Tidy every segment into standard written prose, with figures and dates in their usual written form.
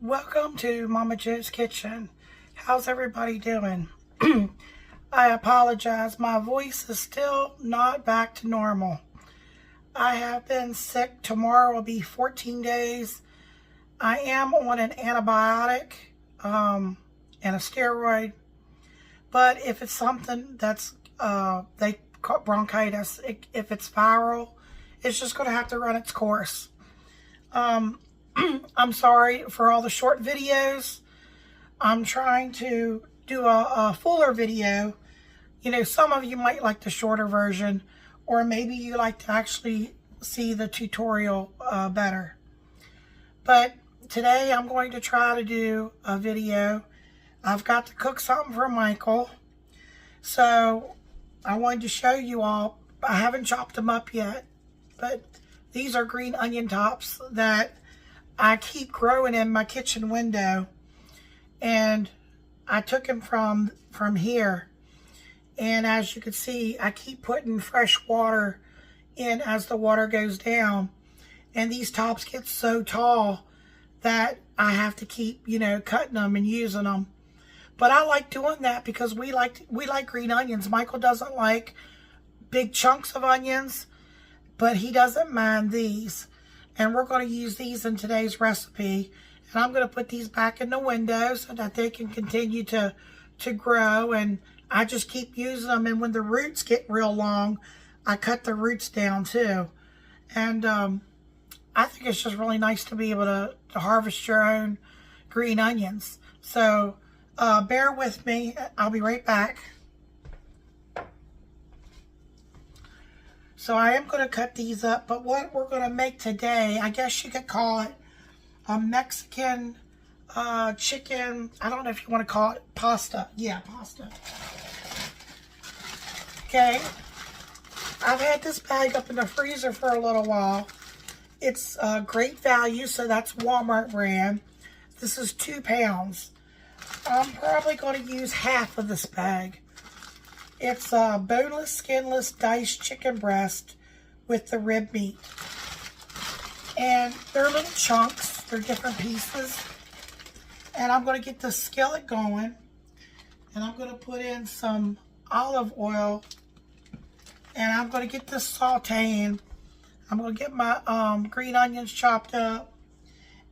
Welcome to Momma Jo's Kitchen. How's everybody doing? I apologize. My voice is still not back to normal. I have been sick. Tomorrow will be 14 days. I am on an antibiotic and a steroid. But if it's something that's, they call bronchitis, if it's viral, it's just going to have to run its course. I'm sorry for all the short videos. I'm trying to do a fuller video. You know, some of you might like the shorter version, or maybe you like to actually see the tutorial better. But today I'm going to try to do a video. I've got to cook something for Michael. So I wanted to show you all. I haven't chopped them up yet, but these are green onion tops that I keep growing in my kitchen window, and I took them from here, and as you can see, I keep putting fresh water in as the water goes down, and these tops get so tall that I have to keep, you know, cutting them and using them. But I like doing that because we like green onions. Michael doesn't like big chunks of onions, but he doesn't mind these. And we're going to use these in today's recipe. And I'm going to put these back in the window so that they can continue to grow. And I just keep using them. And when the roots get real long, I cut the roots down too. And I think it's just really nice to be able to harvest your own green onions. So bear with me. I'll be right back. So I am going to cut these up, but what we're going to make today, I guess you could call it a Mexican chicken, I don't know if you want to call it pasta. Yeah, pasta. Okay. I've had this bag up in the freezer for a little while. It's great value, so that's Walmart brand. This is 2 pounds. I'm probably going to use half of this bag. It's a boneless, skinless, diced chicken breast with the rib meat. And they're little chunks. They're different pieces. And I'm going to get the skillet going. And I'm going to put in some olive oil. And I'm going to get this sauteing. I'm going to get my green onions chopped up.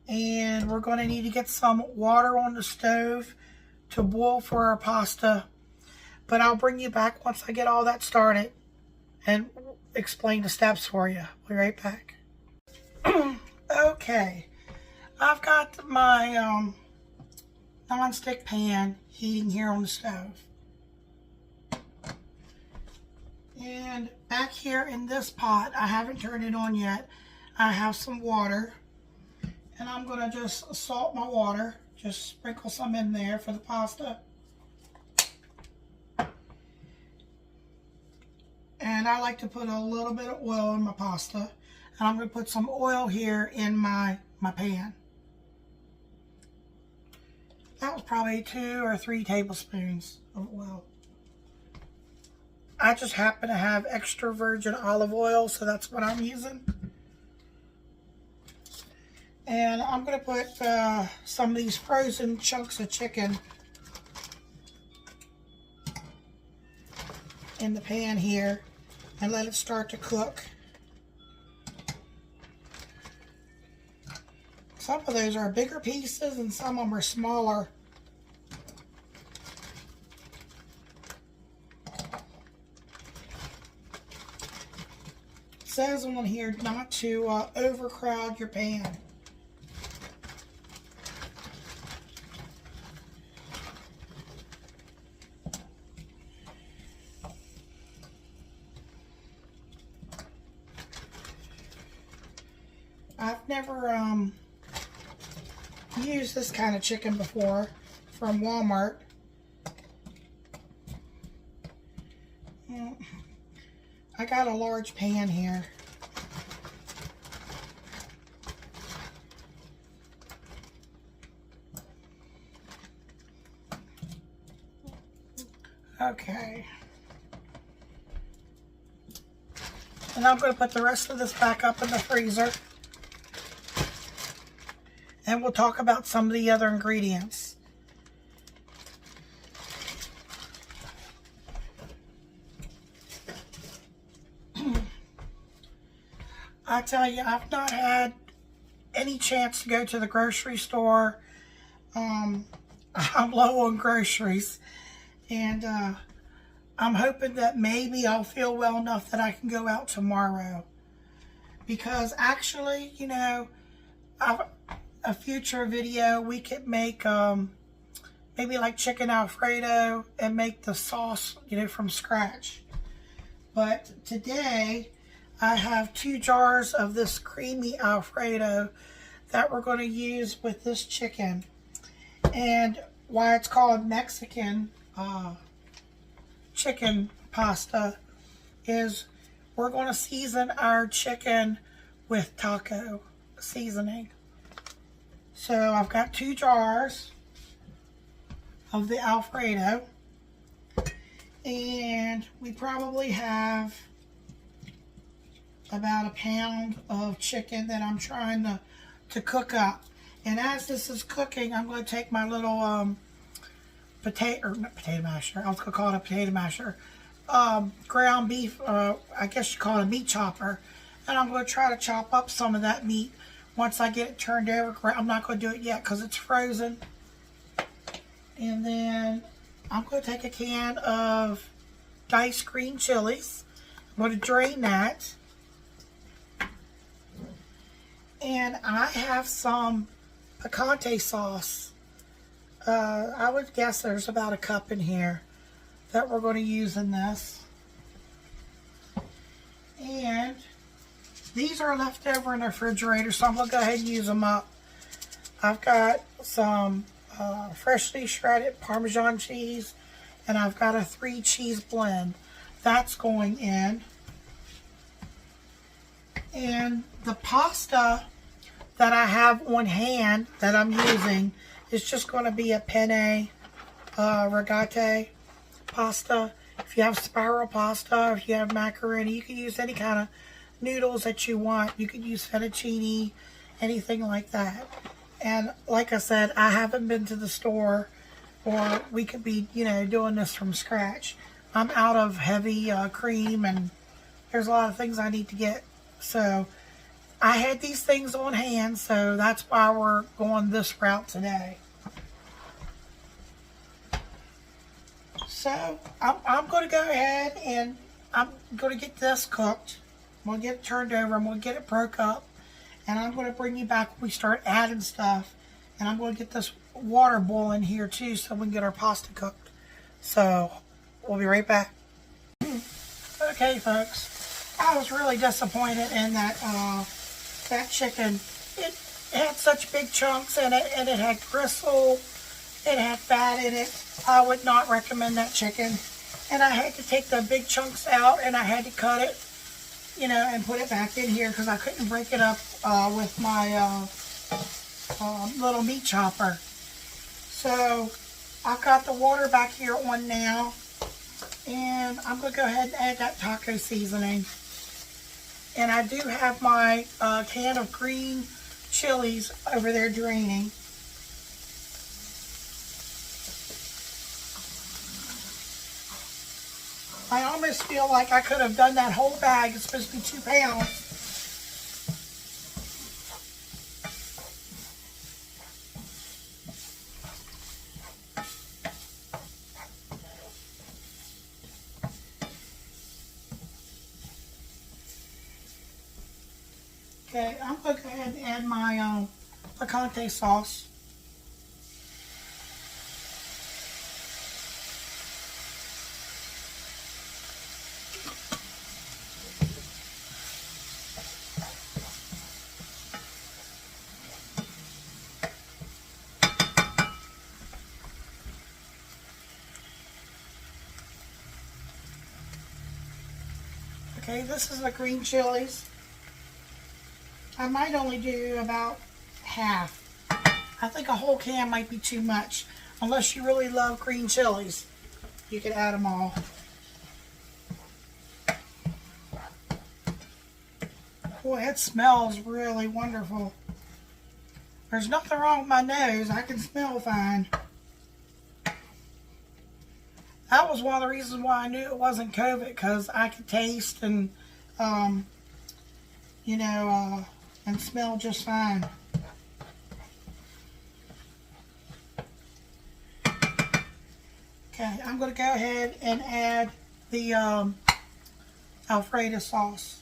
And we're going to need to get some water on the stove to boil for our pasta. But I'll bring you back once I get all that started and explain the steps for you. I'll be right back. Okay. I've got my non-stick pan heating here on the stove. And back here in this pot, I haven't turned it on yet, I have some water. And I'm going to just salt my water. Just sprinkle some in there for the pasta. And I like to put a little bit of oil in my pasta. And I'm going to put some oil here in my pan. That was probably 2 or 3 tablespoons of oil. I just happen to have extra virgin olive oil, so that's what I'm using. And I'm going to put some of these frozen chunks of chicken in the pan here and let it start to cook. Some of those are bigger pieces and some of them are smaller. It says on here not to overcrowd your pan. I've never used this kind of chicken before from Walmart. I got a large pan here. Okay. And I'm going to put the rest of this back up in the freezer. and we'll talk about some of the other ingredients. I tell you, I've not had any chance to go to the grocery store. I'm low on groceries, and I'm hoping that maybe I'll feel well enough that I can go out tomorrow. Because actually, you know, a future video, we could make maybe like chicken Alfredo and make the sauce, you know, from scratch. But today, I have 2 jars of this creamy Alfredo that we're going to use with this chicken. And why it's called Mexican chicken pasta is we're going to season our chicken with taco seasoning. So I've got 2 jars of the Alfredo, and we probably have about 1 pound of chicken that I'm trying to cook up. And as this is cooking, I'm going to take my little potato masher. I was going to call it a potato masher. Ground beef, I guess you call it a meat chopper. And I'm going to try to chop up some of that meat once I get it turned over. I'm not going to do it yet because it's frozen. And then I'm going to take a can of diced green chilies. I'm going to drain that. And I have some picante sauce. I would guess there's about 1 cup in here that we're going to use in this. And these are left over in the refrigerator, so I'm going to go ahead and use them up. I've got some freshly shredded Parmesan cheese, and I've got a 3 cheese blend. That's going in. And the pasta that I have on hand that I'm using is just going to be a penne rigate pasta. If you have spiral pasta, if you have macaroni, you can use any kind of noodles that you want. You could use fettuccine, anything like that. And like I said, I haven't been to the store, or we could be, you know, doing this from scratch. I'm out of heavy cream, and there's a lot of things I need to get. So I had these things on hand, so that's why we're going this route today. So I'm going to go ahead and I'm going to get this cooked. I'm going to get it turned over. I'm going to get it broke up. And I'm going to bring you back when we start adding stuff. And I'm going to get this water boiling here too so we can get our pasta cooked. So we'll be right back. Okay, folks. I was really disappointed in that that chicken. It had such big chunks in it, and it had gristle. It had fat in it. I would not recommend that chicken. And I had to take the big chunks out, and I had to cut it, you know, and put it back in here because I couldn't break it up with my little meat chopper. So I've got the water back here on now, and I'm going to go ahead and add that taco seasoning. And I do have my can of green chilies over there draining. I almost feel like I could have done that whole bag. It's supposed to be 2 pounds. Okay, I'm going to go ahead and add my picante sauce. Okay, this is the green chilies. I might only do about half. I think a whole can might be too much. Unless you really love green chilies, you can add them all. Boy, it smells really wonderful. There's nothing wrong with my nose. I can smell fine. That was one of the reasons why I knew it wasn't COVID, because I could taste and, you know, and smell just fine. Okay, I'm going to go ahead and add the Alfredo sauce.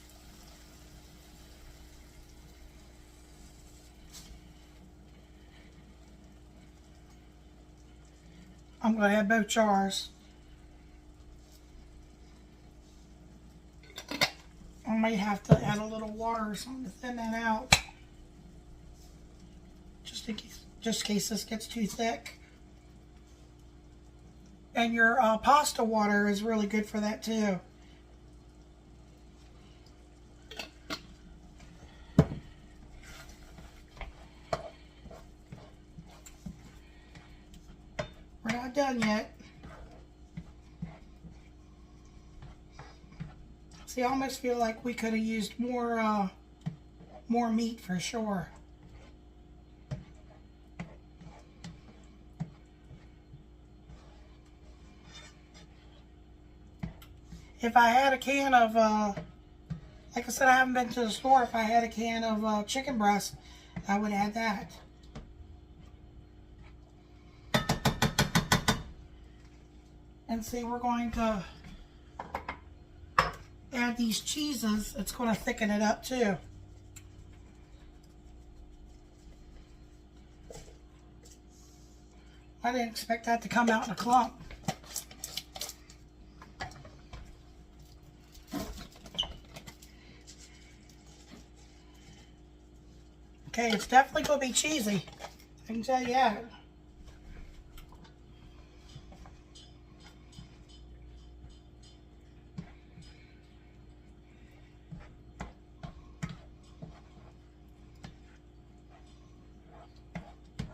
I'm going to add both jars. I might have to add a little water or something to thin that out, just in case this gets too thick. And your pasta water is really good for that too. We're not done yet. See, I almost feel like we could have used more meat for sure. If I had a can of, like I said, I haven't been to the store. If I had a can of chicken breast, I would add that. And see, we're going to add these cheeses. It's going to thicken it up too. I didn't expect that to come out in a clump. Okay, it's definitely going to be cheesy. I can tell you that.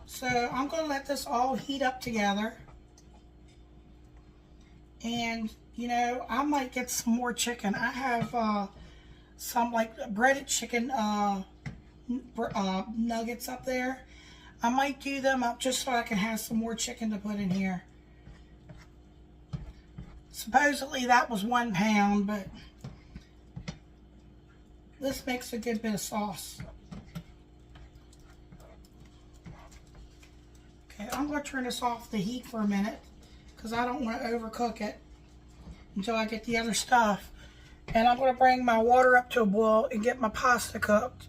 So I'm going to let this all heat up together. And, you know, I might get some more chicken. I have some like breaded chicken nuggets up there. I might do them up just so I can have some more chicken to put in here. Supposedly that was 1 pound, but this makes a good bit of sauce. Okay, I'm going to turn this off the heat for a minute because I don't want to overcook it until I get the other stuff. And I'm going to bring my water up to a boil and get my pasta cooked.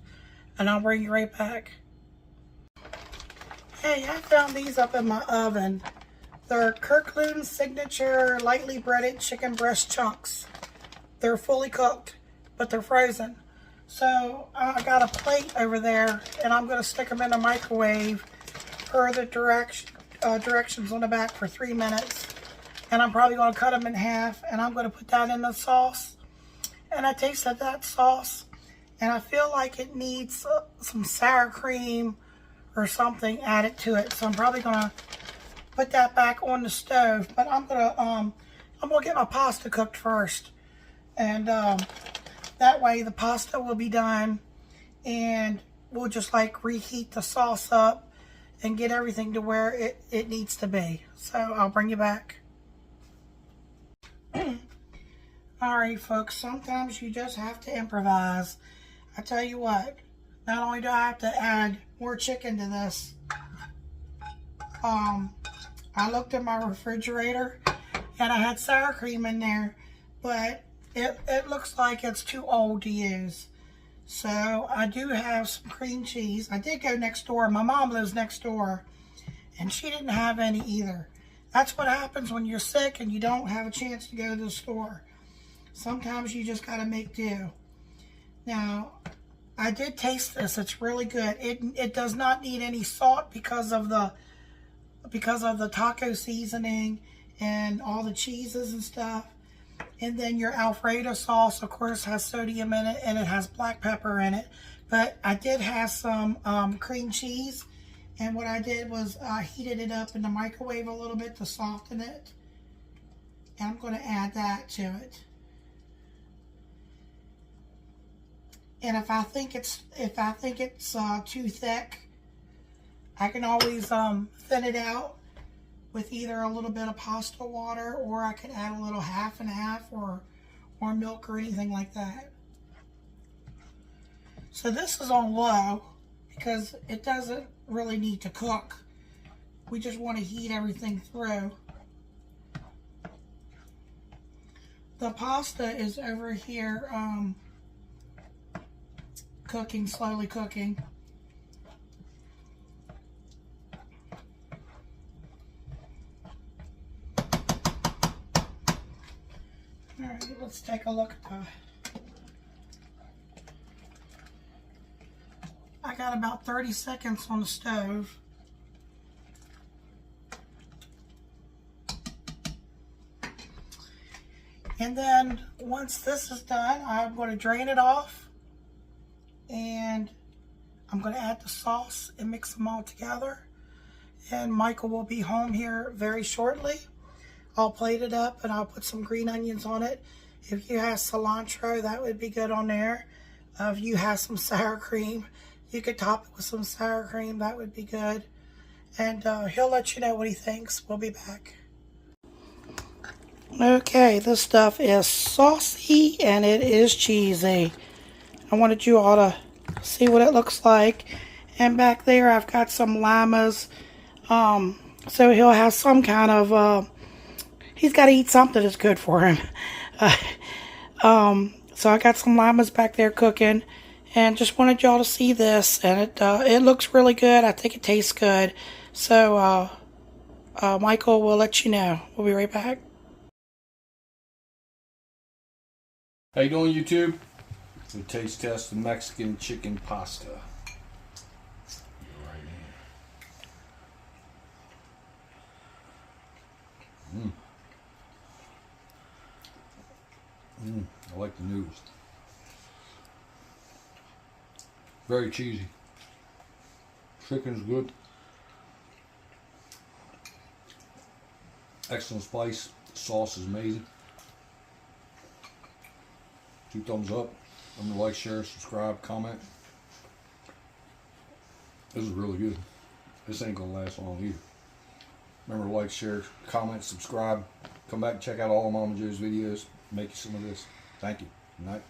And I'll bring you right back. Hey, I found these up in my oven. They're Kirkland Signature lightly breaded chicken breast chunks. They're fully cooked, but they're frozen. So I got a plate over there, and I'm going to stick them in the microwave per the directions on the back for 3 minutes. And I'm probably going to cut them in half, and I'm going to put that in the sauce. And I tasted that sauce, and I feel like it needs some sour cream or something added to it. So I'm probably going to put that back on the stove. But I'm gonna get my pasta cooked first, and that way the pasta will be done, and we'll just like reheat the sauce up and get everything to where it needs to be. So I'll bring you back. Alright folks, sometimes you just have to improvise. I tell you what, not only do I have to add more chicken to this, I looked at my refrigerator and I had sour cream in there, but it looks like it's too old to use. So I do have some cream cheese. I did go next door. My mom lives next door, and she didn't have any either. That's what happens when you're sick and you don't have a chance to go to the store. Sometimes you just got to make do. Now, I did taste this. It's really good. It does not need any salt because of the taco seasoning and all the cheeses and stuff. And then your Alfredo sauce, of course, has sodium in it, and it has black pepper in it. But I did have some cream cheese, and what I did was I heated it up in the microwave a little bit to soften it. And I'm going to add that to it. And if I think it's too thick, I can always thin it out with either a little bit of pasta water, or I can add a little half and half, or milk or anything like that. So this is on low because it doesn't really need to cook. We just want to heat everything through. The pasta is over here cooking, slowly cooking. Alright, let's take a look at the... I got about 30 seconds on the stove. And then once this is done, I'm going to drain it off. And I'm going to add the sauce and mix them all together. And Michael will be home here very shortly. I'll plate it up and I'll put some green onions on it. If you have cilantro, that would be good on there. If you have some sour cream, you could top it with some sour cream. That would be good. And he'll let you know what he thinks. We'll be back. Okay, this stuff is saucy and it is cheesy. I wanted you all to see what it looks like. And back there I've got some llamas. So he'll have some kind of... he's got to eat something that's good for him. So I got some llamas back there cooking, and just wanted y'all to see this. And it looks really good. I think it tastes good. So Michael will let you know. We'll be right back. How you doing, YouTube? We taste test the Mexican chicken pasta. I like the noodles. Very cheesy. Chicken's good. Excellent spice. The sauce is amazing. 2 thumbs up. Remember to like, share, subscribe, comment. This is really good. This ain't gonna last long either. Remember to like, share, comment, subscribe. Come back and check out all of Momma Jo's videos. Make you some of this. Thank you. Good night.